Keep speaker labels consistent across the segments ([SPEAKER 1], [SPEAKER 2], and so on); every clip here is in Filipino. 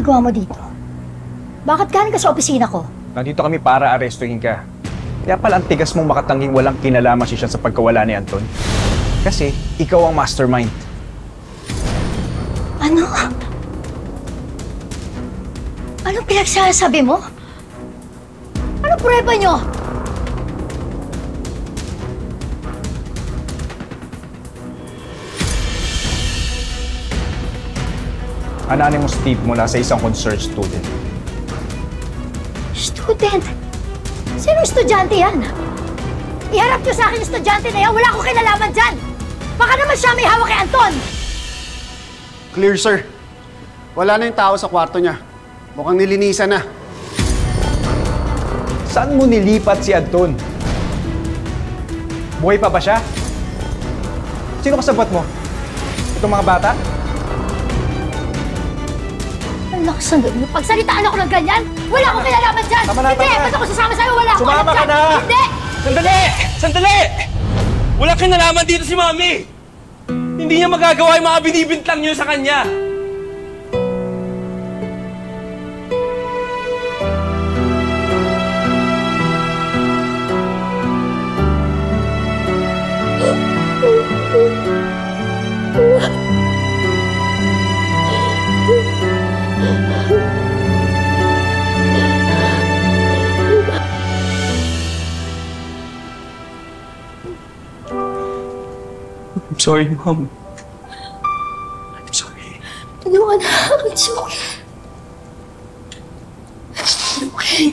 [SPEAKER 1] ginagawa mo dito? Bakit galing ka sa opisina ko?
[SPEAKER 2] Nandito kami para arestuhin ka. Kaya pala ang tigas mong makatangging walang kinalaman siya sa pagkawala ni Anton. Kasi ikaw ang mastermind.
[SPEAKER 1] Ano? Anong pinagsasabi mo? Anong prueba nyo?
[SPEAKER 2] Anonymous tip mula sa isang concerned student.
[SPEAKER 1] Student? Sino estudyante yan? Iharap nyo sa akin yung estudyante na yan. Wala akong kinalaman dyan. Baka naman siya may hawak kay Anton.
[SPEAKER 3] Clear, sir. Wala na yung tao sa kwarto niya. Mukhang nilinisan na.
[SPEAKER 2] Saan mo nilipat si Anton? Buhay pa ba siya? Sino kasabot mo? Itong mga bata?
[SPEAKER 1] Ang lakas ng gabi. Pagsalitaan ako ng ganyan, wala akong kinalaman dyan!
[SPEAKER 2] Tama na,
[SPEAKER 1] Hindi!
[SPEAKER 2] tama na.
[SPEAKER 1] Ba't ako sasama sa'yo? Wala akong
[SPEAKER 2] Sumama
[SPEAKER 1] alam
[SPEAKER 2] ka
[SPEAKER 1] dyan!
[SPEAKER 2] na!
[SPEAKER 1] Hindi!
[SPEAKER 4] Sandali! Sandali! Walang kinalaman dito si Mami! Hindi niya magagawa yung mga binibintang niyo sa kanya! I'm sorry, Mom. I'm sorry.
[SPEAKER 1] Tulungan na ako. It's okay. It's okay.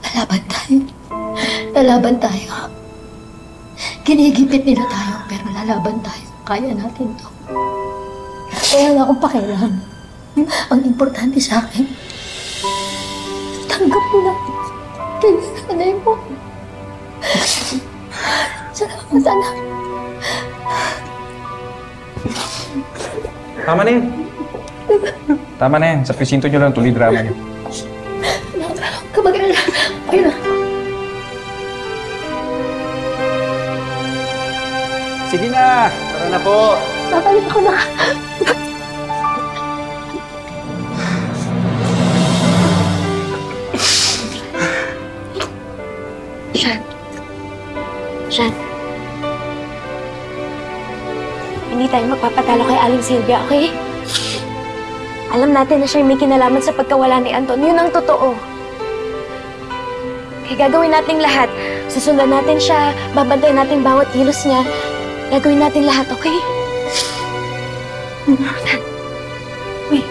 [SPEAKER 1] Lalaban tayo. Lalaban tayo. Ginigipit nila tayo, pero lalaban tayo. Kaya natin to. Kaya wala akong pakialam. Ang importante sa akin, tanggap mo lang. Nanay mo. Salamat, anak.
[SPEAKER 2] Tama na yan. Tama na yan. Sa presinto nyo lang tuloy drama nyo.
[SPEAKER 1] Kamag-alala. Okay na.
[SPEAKER 2] Sige na!
[SPEAKER 3] Tara na po.
[SPEAKER 1] Babalik ako na.
[SPEAKER 5] Sean. Hindi tayo magpapatalo kay Aling Sylvia, okay? Alam natin na siya may kinalaman sa pagkawala ni Anton. Yun ang totoo. Kaya gagawin natin lahat. Susundan natin siya. Babantayan natin bawat kilos niya. Gagawin natin lahat, okay? Uy.